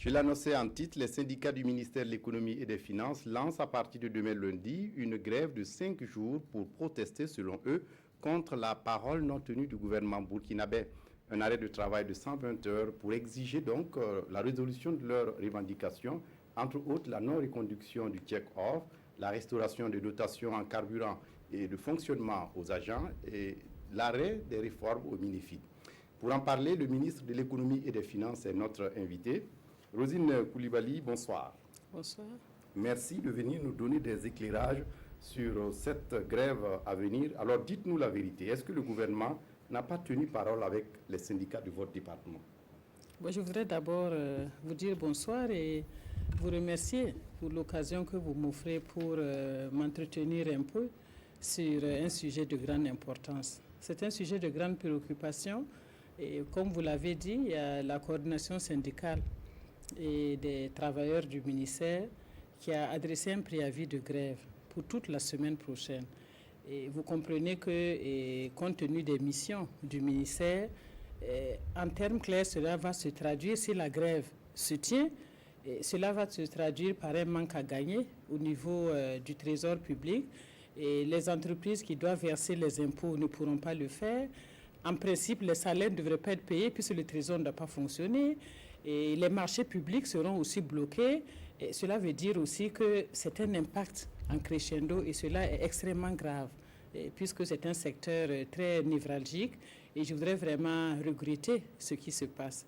Je l'annonçais en titre, les syndicats du ministère de l'économie et des finances lancent à partir de demain lundi une grève de 5 jours pour protester, selon eux, contre la parole non tenue du gouvernement burkinabé. Un arrêt de travail de 120 heures pour exiger donc la résolution de leurs revendications, entre autres la non-reconduction du check-off, la restauration des dotations en carburant et de fonctionnement aux agents et l'arrêt des réformes au MINEFID. Pour en parler, le ministre de l'économie et des finances est notre invité. Rosine Koulibaly, bonsoir. Bonsoir. Merci de venir nous donner des éclairages sur cette grève à venir. Alors dites-nous la vérité, est-ce que le gouvernement n'a pas tenu parole avec les syndicats de votre département? Bon, je voudrais d'abord vous dire bonsoir et vous remercier pour l'occasion que vous m'offrez pour m'entretenir un peu sur un sujet de grande importance. C'est un sujet de grande préoccupation et comme vous l'avez dit, il y a la coordination syndicale et des travailleurs du ministère qui a adressé un préavis de grève pour toute la semaine prochaine. Et vous comprenez que, compte tenu des missions du ministère, en termes clairs, cela va se traduire, si la grève se tient, cela va se traduire par un manque à gagner au niveau du trésor public. Et les entreprises qui doivent verser les impôts ne pourront pas le faire. En principe, les salaires ne devraient pas être payés puisque le trésor ne doit pas fonctionner. Et les marchés publics seront aussi bloqués. Et cela veut dire aussi que c'est un impact en crescendo et cela est extrêmement grave puisque c'est un secteur très névralgique et je voudrais vraiment regretter ce qui se passe.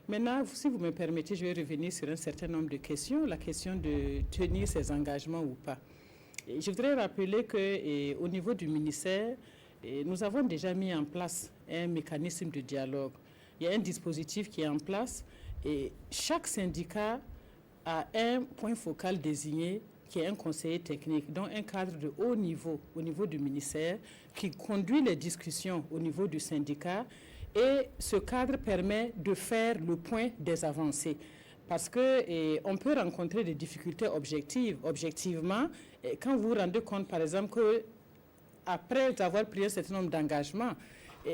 Maintenant, si vous me permettez, je vais revenir sur un certain nombre de questions, la question de tenir ses engagements ou pas. Et je voudrais rappeler qu'au niveau du ministère, nous avons déjà mis en place un mécanisme de dialogue. Il y a un dispositif qui est en place et chaque syndicat a un point focal désigné qui est un conseiller technique, donc un cadre de haut niveau au niveau du ministère qui conduit les discussions au niveau du syndicat et ce cadre permet de faire le point des avancées. Parce qu'on peut rencontrer des difficultés objectivement, quand vous vous rendez compte par exemple que après avoir pris un certain nombre d'engagements,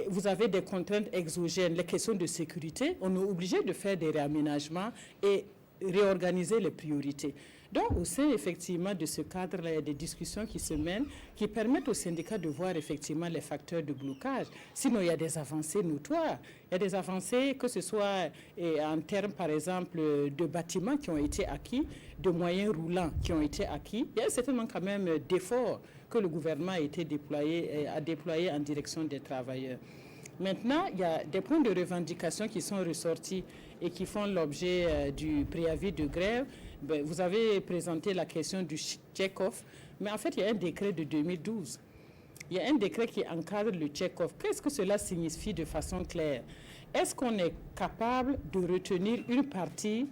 vous avez des contraintes exogènes, les questions de sécurité, on est obligé de faire des réaménagements et réorganiser les priorités. Donc, au sein, effectivement, de ce cadre-là, il y a des discussions qui se mènent, qui permettent aux syndicats de voir, effectivement, les facteurs de blocage. Sinon, il y a des avancées notoires. Il y a des avancées, que ce soit en termes, par exemple, de bâtiments qui ont été acquis, de moyens roulants qui ont été acquis. Il y a certainement quand même d'efforts que le gouvernement a déployé en direction des travailleurs. Maintenant, il y a des points de revendication qui sont ressortis et qui font l'objet du préavis de grève. Vous avez présenté la question du check-off, mais en fait, il y a un décret de 2012. Il y a un décret qui encadre le check-off. Qu'est-ce que cela signifie de façon claire? Est-ce qu'on est capable de retenir une partie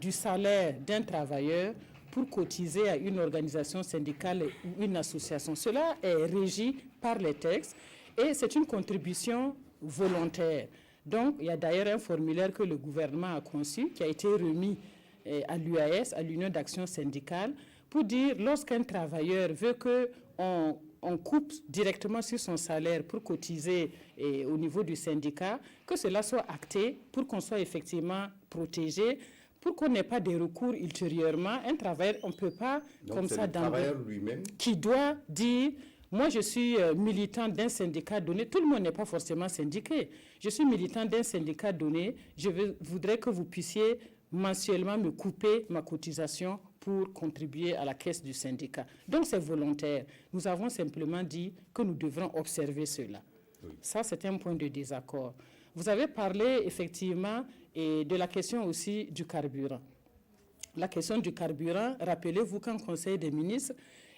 du salaire d'un travailleur pour cotiser à une organisation syndicale ou une association? Cela est régi par les textes. Et c'est une contribution volontaire. Donc, il y a d'ailleurs un formulaire que le gouvernement a conçu, qui a été remis à l'UAS, à l'Union d'action syndicale, pour dire lorsqu'un travailleur veut qu'on coupe directement sur son salaire pour cotiser au niveau du syndicat, que cela soit acté pour qu'on soit effectivement protégé, pour qu'on n'ait pas de recours ultérieurement. Un travailleur, on ne peut pas, donc comme ça, le travailleur lui-même qui doit dire... Moi, je suis militant d'un syndicat donné. Tout le monde n'est pas forcément syndiqué. Je suis militant d'un syndicat donné. Je voudrais que vous puissiez mensuellement me couper ma cotisation pour contribuer à la caisse du syndicat. Donc, c'est volontaire. Nous avons simplement dit que nous devrons observer cela. Oui. Ça, c'est un point de désaccord. Vous avez parlé effectivement de la question aussi du carburant. La question du carburant, rappelez-vous qu'en Conseil des ministres,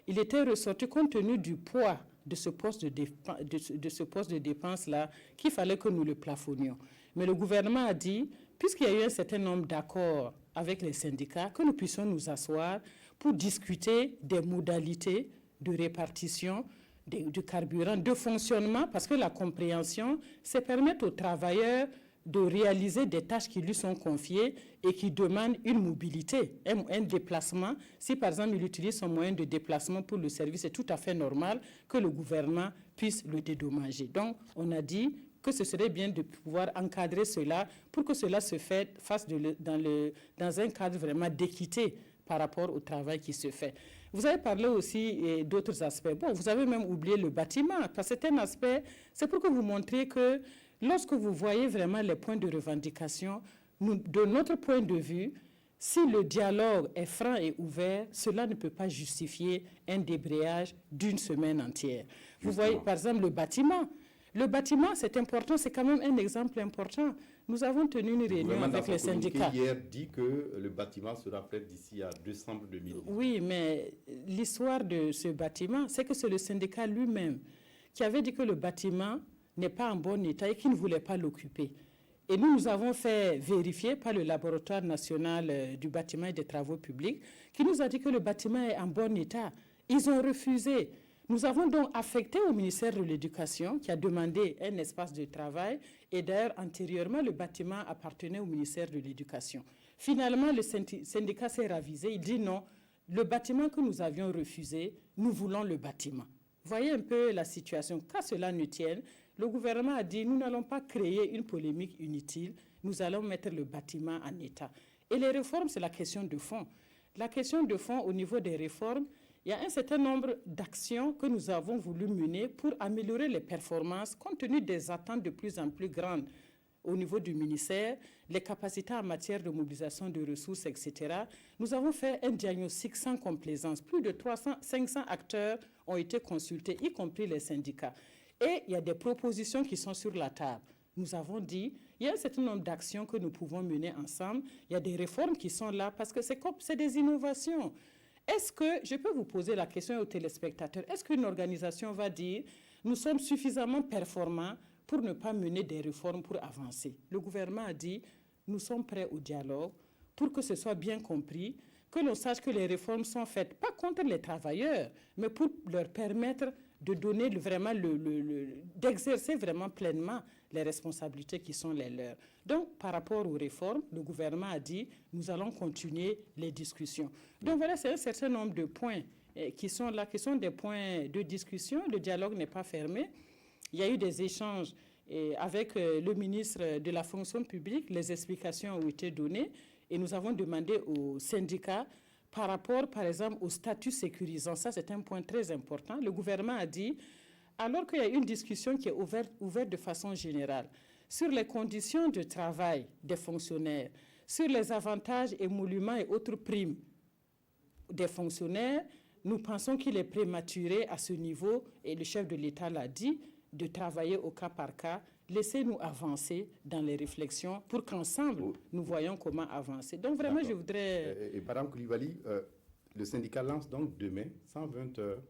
il était ressorti, compte tenu du poids de ce poste de dépense-là, qu'il fallait que nous le plafonnions. Mais le gouvernement a dit, puisqu'il y a eu un certain nombre d'accords avec les syndicats, que nous puissions nous asseoir pour discuter des modalités de répartition du carburant, de fonctionnement, parce que la compréhension, c'est permettre aux travailleurs de réaliser des tâches qui lui sont confiées et qui demandent une mobilité, un déplacement. Si, par exemple, il utilise son moyen de déplacement pour le service, c'est tout à fait normal que le gouvernement puisse le dédommager. Donc, on a dit que ce serait bien de pouvoir encadrer cela pour que cela se fasse dans un cadre vraiment d'équité par rapport au travail qui se fait. Vous avez parlé aussi d'autres aspects. Bon, vous avez même oublié le bâtiment, parce que c'est un aspect, c'est pour que vous montriez que lorsque vous voyez vraiment les points de revendication, de notre point de vue, si le dialogue est franc et ouvert, cela ne peut pas justifier un débrayage d'une semaine entière. Vous voyez, par exemple, le bâtiment. Le bâtiment, c'est important, c'est quand même un exemple important. Nous avons tenu une réunion avec les syndicats. Hier dit que le bâtiment sera prêt d'ici à décembre 2010. Oui, mais l'histoire de ce bâtiment, c'est que c'est le syndicat lui-même qui avait dit que le bâtiment n'est pas en bon état et qu'il ne voulait pas l'occuper. Et nous avons fait vérifier par le laboratoire national du bâtiment et des travaux publics qui nous a dit que le bâtiment est en bon état. Ils ont refusé. Nous avons donc affecté au ministère de l'Éducation qui a demandé un espace de travail et d'ailleurs antérieurement le bâtiment appartenait au ministère de l'Éducation. Finalement le syndicat s'est ravisé, il dit non, le bâtiment que nous avions refusé, nous voulons le bâtiment. Voyez un peu la situation, qu'à cela ne tienne, le gouvernement a dit nous n'allons pas créer une polémique inutile, nous allons mettre le bâtiment en état. Et les réformes, c'est la question de fond. La question de fond au niveau des réformes, il y a un certain nombre d'actions que nous avons voulu mener pour améliorer les performances compte tenu des attentes de plus en plus grandes au niveau du ministère, les capacités en matière de mobilisation de ressources, etc. Nous avons fait un diagnostic sans complaisance. Plus de 500 acteurs ont été consultés, y compris les syndicats. Et il y a des propositions qui sont sur la table. Nous avons dit, il y a un certain nombre d'actions que nous pouvons mener ensemble. Il y a des réformes qui sont là parce que c'est des innovations. Est-ce que, je peux vous poser la question aux téléspectateurs, est-ce qu'une organisation va dire nous sommes suffisamment performants pour ne pas mener des réformes pour avancer? Le gouvernement a dit nous sommes prêts au dialogue pour que ce soit bien compris, que l'on sache que les réformes sont faites pas contre les travailleurs, mais pour leur permettre de donner d'exercer vraiment pleinement les responsabilités qui sont les leurs. Donc, par rapport aux réformes, le gouvernement a dit nous allons continuer les discussions. Donc voilà, c'est un certain nombre de points qui sont là, qui sont des points de discussion. Le dialogue n'est pas fermé. Il y a eu des échanges avec le ministre de la fonction publique. Les explications ont été données et nous avons demandé aux syndicats par rapport, par exemple, au statut sécurisant. Ça, c'est un point très important. Le gouvernement a dit, alors qu'il y a une discussion qui est ouverte de façon générale sur les conditions de travail des fonctionnaires, sur les avantages, émoluments et autres primes des fonctionnaires, nous pensons qu'il est prématuré à ce niveau, et le chef de l'État l'a dit, de travailler au cas par cas. Laissez-nous avancer dans les réflexions pour qu'ensemble, nous voyons comment avancer. Donc vraiment, je voudrais... Et Madame Koulibaly, le syndicat lance donc demain 120 heures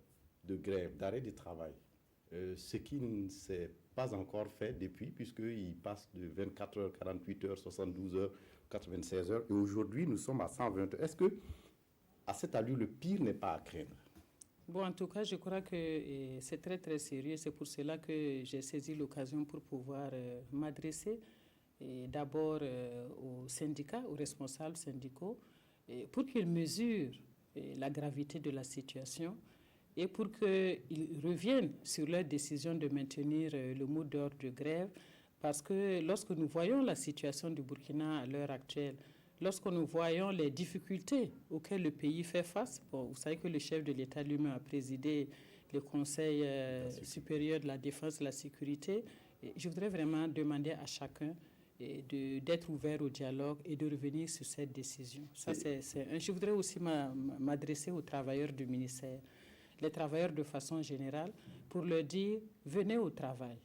de grève, d'arrêt de travail. Ce qui ne s'est pas encore fait depuis, puisqu'il passe de 24 heures, 48 heures, 72 heures, 96 heures. Et aujourd'hui, nous sommes à 120 heures. Est-ce que, à cette allure, le pire n'est pas à craindre? Bon, en tout cas, je crois que c'est très, très sérieux. C'est pour cela que j'ai saisi l'occasion pour pouvoir m'adresser d'abord aux syndicats, aux responsables syndicaux, pour qu'ils mesurent la gravité de la situation et pour qu'ils reviennent sur leur décision de maintenir le mot d'ordre de grève. Parce que lorsque nous voyons la situation du Burkina à l'heure actuelle, lorsque nous voyons les difficultés auxquelles le pays fait face, bon, vous savez que le chef de l'État lui-même a présidé le Conseil supérieur de la défense et de la sécurité. Et je voudrais vraiment demander à chacun d'être ouvert au dialogue et de revenir sur cette décision. Ça, je voudrais aussi m'adresser aux travailleurs du ministère, les travailleurs de façon générale, pour leur dire venez au travail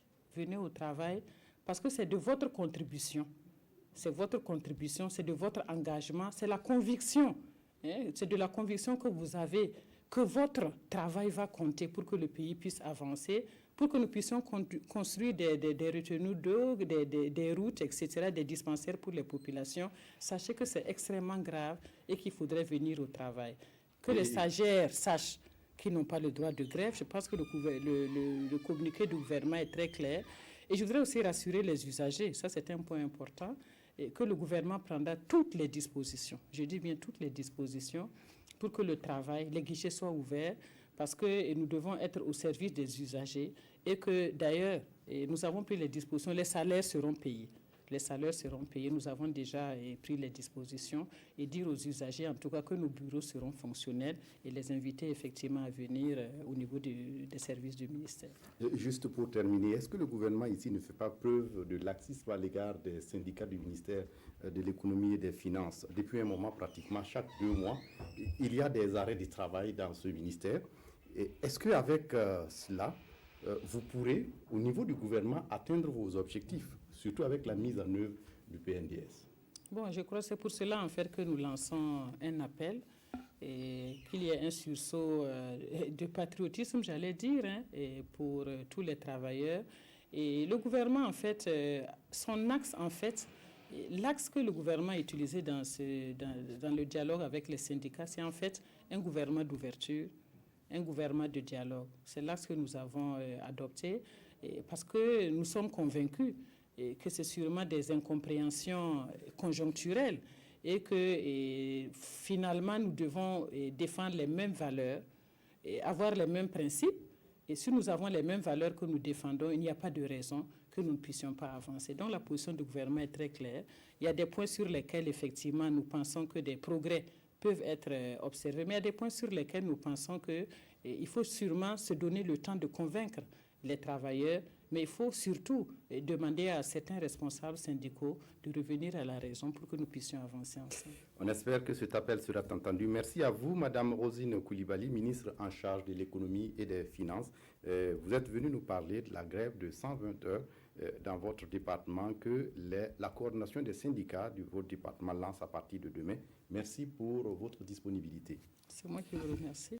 parce que c'est de votre contribution. C'est votre contribution, c'est de votre engagement, c'est la conviction. C'est de la conviction que vous avez que votre travail va compter pour que le pays puisse avancer, pour que nous puissions construire des retenues d'eau, des routes, etc., des dispensaires pour les populations. Sachez que c'est extrêmement grave et qu'il faudrait venir au travail. Que les stagiaires sachent qu'ils n'ont pas le droit de grève. Je pense que le communiqué du gouvernement est très clair. Et je voudrais aussi rassurer les usagers, ça c'est un point important, et que le gouvernement prendra toutes les dispositions, je dis bien toutes les dispositions, pour que le travail, les guichets soient ouverts, parce que nous devons être au service des usagers et que d'ailleurs, nous avons pris les dispositions, les salaires seront payés. Les salaires seront payés. Nous avons déjà pris les dispositions et dire aux usagers, en tout cas, que nos bureaux seront fonctionnels et les inviter effectivement à venir au niveau des services du ministère. Juste pour terminer, est-ce que le gouvernement ici ne fait pas preuve de laxisme à l'égard des syndicats du ministère de l'économie et des finances? Depuis un moment, pratiquement chaque 2 mois, il y a des arrêts de travail dans ce ministère. Est-ce qu'avec cela, vous pourrez, au niveau du gouvernement, atteindre vos objectifs, surtout avec la mise en œuvre du PNDS? Bon, je crois que c'est pour cela en fait que nous lançons un appel et qu'il y ait un sursaut de patriotisme, j'allais dire, pour tous les travailleurs. Et le gouvernement, en fait, son axe, en fait, l'axe que le gouvernement a utilisé dans le dialogue avec les syndicats, c'est en fait un gouvernement d'ouverture, un gouvernement de dialogue. C'est l'axe que nous avons adopté parce que nous sommes convaincus que c'est sûrement des incompréhensions conjoncturelles et que finalement nous devons défendre les mêmes valeurs et avoir les mêmes principes. Et si nous avons les mêmes valeurs que nous défendons, il n'y a pas de raison que nous ne puissions pas avancer. Donc la position du gouvernement est très claire. Il y a des points sur lesquels effectivement nous pensons que des progrès peuvent être observés, mais il y a des points sur lesquels nous pensons qu'il faut sûrement se donner le temps de convaincre les travailleurs, mais il faut surtout demander à certains responsables syndicaux de revenir à la raison pour que nous puissions avancer ensemble. On espère que cet appel sera entendu. Merci à vous, Madame Rosine Coulibaly, ministre en charge de l'économie et des finances. Vous êtes venue nous parler de la grève de 120 heures dans votre département que la coordination des syndicats de votre département lance à partir de demain. Merci pour votre disponibilité. C'est moi qui vous remercie.